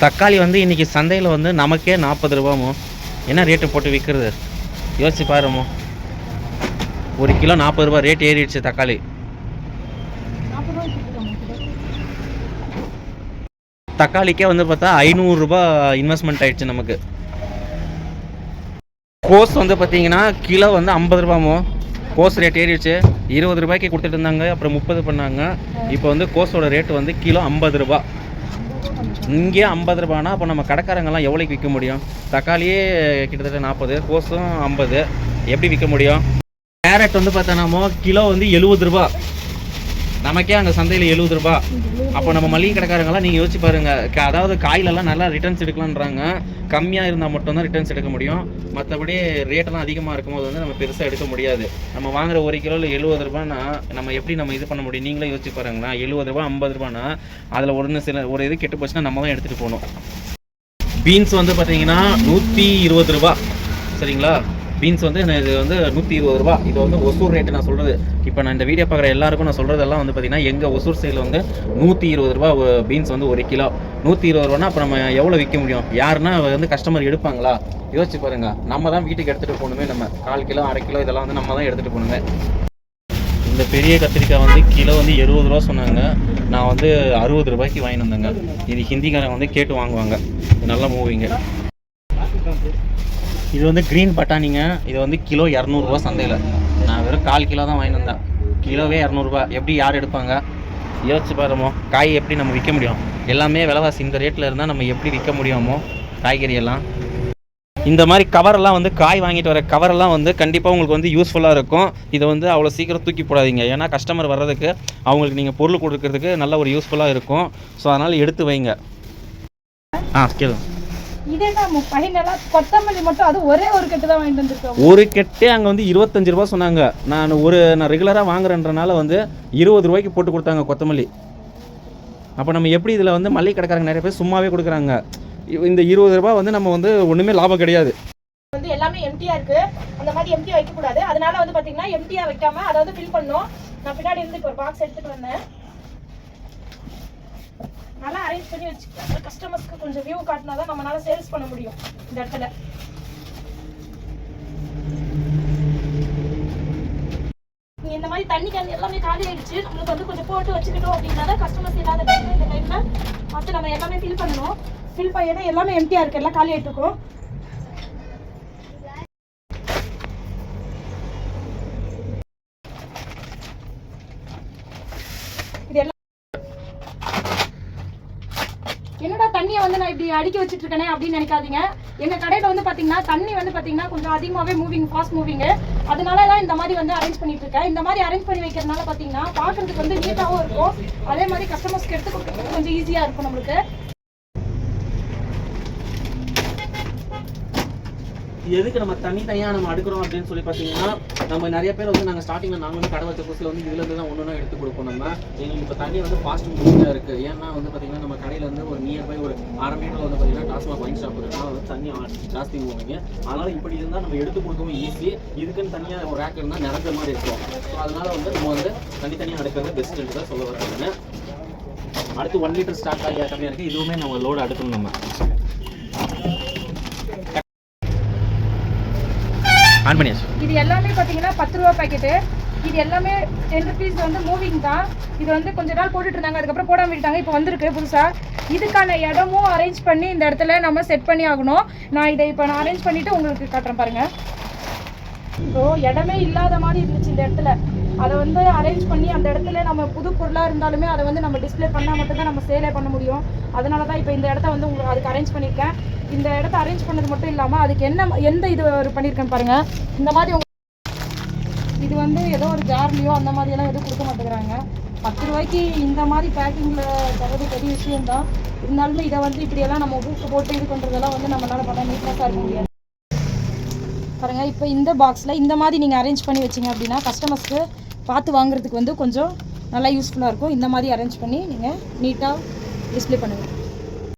தக்காளி வந்து இன்றைக்கி சந்தையில் வந்து நமக்கே 40 ரூபாமோ. என்ன ரேட்டு போட்டு விற்கிறது யோசிச்சு பாருமோ. 1 கிலோ 40 ரூபா ரேட் ஏறிடுச்சு தக்காளி. தக்காளிக்கே வந்து பார்த்தா 500 ரூபா இன்வெஸ்ட்மெண்ட் ஆயிடுச்சு நமக்கு. கோஸ் வந்து பார்த்தீங்கன்னா கிலோ வந்து 50 ரூபாமோ. கோஸ் ரேட் ஏறிடுச்சு. 20 ரூபாய்க்கு கொடுத்துட்டு இருந்தாங்க, அப்புறம் 30 பண்ணாங்க. இப்போ வந்து கோஸோட ரேட்டு வந்து கிலோ 50 ரூபா. இங்கே 50 ரூபானா அப்போ நம்ம கடைக்காரங்கெல்லாம் எவ்வளோக்கு விற்க முடியும்? தக்காளியே கிட்டத்தட்ட 40, கோஸும் 50, எப்படி விற்க முடியும்? கேரட் வந்து பார்த்தோன்னா கிலோ வந்து 70 ரூபா. நமக்கே அங்கே சந்தையில் 70 ரூபா. அப்போ நம்ம மளிகை கடைக்காரங்களாம் நீங்கள் யோசிச்சு பாருங்கள். அதாவது காயிலெல்லாம் நல்லா ரிட்டர்ன்ஸ் எடுக்கலான்றாங்க. கம்மியாக இருந்தால் மட்டும்தான் ரிட்டர்ன்ஸ் எடுக்க முடியும். மற்றபடி ரேட்டெல்லாம் அதிகமாக இருக்கும்போது வந்து நம்ம பெருசாக எடுக்க முடியாது. நம்ம வாங்குற 1 கிலோவில் 70 ரூபான்னா நம்ம எப்படி நம்ம இது பண்ண முடியும்? நீங்களே யோசிச்சு பாருங்களா. 70 ரூபா 50 ரூபானா அதில் ஒரு இது கெட்டு போச்சுன்னா நம்ம தான் எடுத்துகிட்டு போகணும். பீன்ஸ் வந்து பார்த்தீங்கன்னா 120 ரூபா. சரிங்களா? பீன்ஸ் வந்து இது வந்து 120 ரூபா. இது வந்து ஒசூர் ரேட்டு நான் சொல்கிறது. இப்போ நான் இந்த வீடியோ பார்க்குற எல்லாருக்கும் நான் சொல்கிறதெல்லாம் வந்து பார்த்தீங்கன்னா எங்கள் ஒசூர் சைடில் வந்து 120 ரூபா பீன்ஸ் வந்து 1 கிலோ 120 ரூபானா அப்போ நம்ம எவ்வளோ விற்க முடியும்? யாருன்னா வந்து கஸ்டமர் எடுப்பாங்களா? யோசிச்சு பாருங்க. நம்ம தான் வீட்டுக்கு எடுத்துகிட்டு போகணுமே. நம்ம 1/4 கிலோ 1/2 கிலோ இதெல்லாம் வந்து நம்ம தான் எடுத்துகிட்டு போகணுமே. இந்த பெரிய கத்திரிக்காய் வந்து கிலோ வந்து 70 ரூபா சொன்னாங்க. நான் வந்து 60 ரூபாய்க்கு வாங்கிட்டு வந்தேங்க. இது ஹிந்திக்காரங்க வந்து கேட்டு வாங்குவாங்க. இது நல்லா மூவிங்க. இது வந்து க்ரீன் பட்டாணிங்க. இது வந்து கிலோ 200 ரூபா சந்தையில். நான் வெறும் 1/4 கிலோ தான் வாங்கிட்டு வந்தேன். கிலோவே 200 ரூபா. எப்படி யார் எடுப்பாங்க? யோசிச்சு பாருமோ. காய் எப்படி நம்ம விற்க முடியும்? எல்லாமே விலைவாசி இந்த ரேட்டில் இருந்தால் நம்ம எப்படி விற்க முடியுமோ காய்கறி எல்லாம். இந்த மாதிரி கவரெல்லாம் வந்து காய் வாங்கிட்டு வர கவரெல்லாம் வந்து கண்டிப்பாக உங்களுக்கு வந்து யூஸ்ஃபுல்லாக இருக்கும். இதை வந்து அவ்வளோ சீக்கிரம் தூக்கி போடாதீங்க. ஏன்னா கஸ்டமர் வர்றதுக்கு அவங்களுக்கு நீங்கள் பொருள் கொடுக்கறதுக்கு நல்ல ஒரு யூஸ்ஃபுல்லாக இருக்கும். ஸோ அதனால் எடுத்து வைங்க. கேளு. கொத்தமல்லி மட்டும் அது ஒரே ஒரு கட்டு தான் வாங்கிட்டு வந்திருக்கோம். ஒரு கெட்டே அங்கே வந்து 25 ரூபா சொன்னாங்க. நான் ரெகுலராக வாங்குறேன்றனால வந்து 20 ரூபாய்க்கு போட்டு கொடுத்தாங்க கொத்தமல்லி. அப்போ நம்ம எப்படி இதில் வந்து மளிகை கடைக்காரங்க நிறைய பேர் சும்மாவே கொடுக்குறாங்க. இந்த 20 ரூபா வந்து நம்ம வந்து ஒன்றுமே லாபம் கிடையாது. வந்து எல்லாமே எம்டியாக இருக்குது. அந்த மாதிரி எம்டியாக வைக்கக்கூடாது. அதனால வந்து பார்த்தீங்கன்னா எம்டியாக வைக்காமல் அதை வந்து ஃபில் பண்ணணும். நான் பின்னாடி இருந்து இப்போ ஒரு பாக்ஸ் எடுத்துகிட்டு வந்தேன். நல்லா அரேஞ்ச் பண்ணி வச்சுக்கிட்டேன். கஸ்டமர்ஸ்க்கு கொஞ்சம் வியூ காட்டினா தான் நம்மளால சேல்ஸ் பண்ண முடியும் இந்த இடத்துல. இந்த மாதிரி தண்ணி கேன் எல்லாமே காலி ஆயிடுச்சு. நம்மளுக்கு வந்து கொஞ்சம் போட்டு வச்சுக்கிட்டோம் அப்படின்னா தான் கஸ்டமர்ஸ் இல்லாத டைம்ல இந்த டைம்ல ஃபர்ஸ்ட் நம்ம எல்லாமே ஃபில் பண்ணணும். ஃபில் பண்ணா எல்லாமே எம்டியா இருக்கு, எல்லாம் காலி ஆயிட்டு இருக்கும். என்னடா தண்ணியை வந்து நான் இப்படி அடுக்கி வச்சுட்டு இருக்கேனே அப்படின்னு நினைக்காதீங்க. எங்க கடையில வந்து பாத்தீங்கன்னா தண்ணி வந்து பாத்தீங்கன்னா கொஞ்சம் அதிகமாவே மூவிங், ஃபாஸ்ட் மூவிங். அதனாலதான் இந்த மாதிரி வந்து அரேஞ்ச் பண்ணிட்டு இருக்கேன். இந்த மாதிரி அரேஞ்ச் பண்ணி வைக்கிறதுனால பாத்தீங்கன்னா பாக்குறதுக்கு வந்து நீட்டாவும் இருக்கும். அதே மாதிரி கஸ்டமர்ஸ்க்கு எடுத்து கொடுக்கறதுக்கு கொஞ்சம் ஈஸியா இருக்கும் நம்மளுக்கு. எதுக்கு நம்ம தனியாக நம்ம அடுக்கிறோம் அப்படின்னு சொல்லி பார்த்தீங்கன்னா, நம்ம நிறைய பேர் வந்து நாங்கள் ஸ்டார்டிங்கில் நாங்கள் வந்து கடை வச்ச புதுசில் வந்து இதுலேருந்து தான் ஒன்று எடுத்து கொடுப்போம். நம்ம எங்களுக்கு இப்போ தண்ணி வந்து ஃபாஸ்ட் மூவிங்காக இருக்குது. ஏன்னா வந்து பார்த்தீங்கன்னா நம்ம கடையில் வந்து ஒரு நியர்பை ஒரு 1/2 மீட்டரில் வந்து பார்த்தீங்கன்னா டாஸ்மாக் ஒயின் ஷாப் இருக்குன்னா வந்து தண்ணி ஜாஸ்தி மூவிங்க. அதனால் இப்படி இருந்தால் நம்ம எடுத்து கொடுக்கவும் ஈஸி. இதுக்குன்னு தனியாக ஒரு ரேக் இருந்தால் நிறஞ்ச மாதிரி இருக்கும். ஸோ அதனால் வந்து நம்ம வந்து தனித்தனியாக அடுக்கிறது பெஸ்ட்டுன்னு தான் சொல்ல வராங்க. அடுத்து 1 லிட்டர் ஸ்டாக் ஆகி கம்மியாக இருக்குது. இதுவுமே நம்ம லோடு அடுக்கணும். நம்ம இது எல்லாமே பாத்தீங்கன்னா 10 ரூபா பாக்கெட்டு. இது எல்லாமே 10 rupees வந்து மூவிங் தான். இது வந்து கொஞ்ச நாள் போட்டுட்டு இருந்தாங்க, அதுக்கப்புறம் போடாம விட்டாங்க. இப்போ வந்திருக்கு புதுசா. இதுக்கான இடமும் அரேஞ்ச் பண்ணி இந்த இடத்துல நம்ம செட் பண்ணி ஆகணும். நான் இதை இப்போ நான் அரேஞ்ச் பண்ணிட்டு உங்களுக்கு காட்டுறேன் பாருங்க. ஸோ இடமே இல்லாத மாதிரி இருந்துச்சு இந்த இடத்துல. அதை வந்து அரேஞ்ச் பண்ணி அந்த இடத்துல நம்ம புது பொருளாக இருந்தாலுமே அதை வந்து நம்ம டிஸ்பிளே பண்ணால் மட்டும்தான் நம்ம சேலே பண்ண முடியும். அதனால தான் இப்போ இந்த இடத்த வந்து உங்களுக்கு அதுக்கு அரேஞ்ச் பண்ணியிருக்கேன். இந்த இடத்த அரேஞ்ச் பண்ணது மட்டும் இல்லாமல் அதுக்கு எந்த இது பண்ணியிருக்கேன்னு பாருங்கள். இந்த மாதிரி இது வந்து ஏதோ ஒரு ஜார்லையோ அந்த மாதிரியெல்லாம் எதுவும் கொடுக்க மாட்டேங்கிறாங்க. 10 ரூபாய்க்கு இந்த மாதிரி பேக்கிங்கில் தரது பெரிய விஷயம்தான். இருந்தாலுமே இதை வந்து இப்படியெல்லாம் நம்ம ஊக்கு போட்டு இது பண்ணுறதெல்லாம் வந்து நம்மளால் பண்ண நீட்னஸாக இருக்க முடியாது. பாருங்கள், இப்போ இந்த பாக்ஸில் இந்த மாதிரி நீங்கள் அரேஞ்ச் பண்ணி வச்சிங்க அப்படின்னா கஸ்டமர்ஸ்க்கு பார்த்து வாங்குறதுக்கு வந்து கொஞ்சம் நல்லா யூஸ்ஃபுல்லாக இருக்கும். இந்த மாதிரி அரேஞ்ச் பண்ணி நீங்கள் நீட்டாக டிஸ்பிளே பண்ணுங்கள்.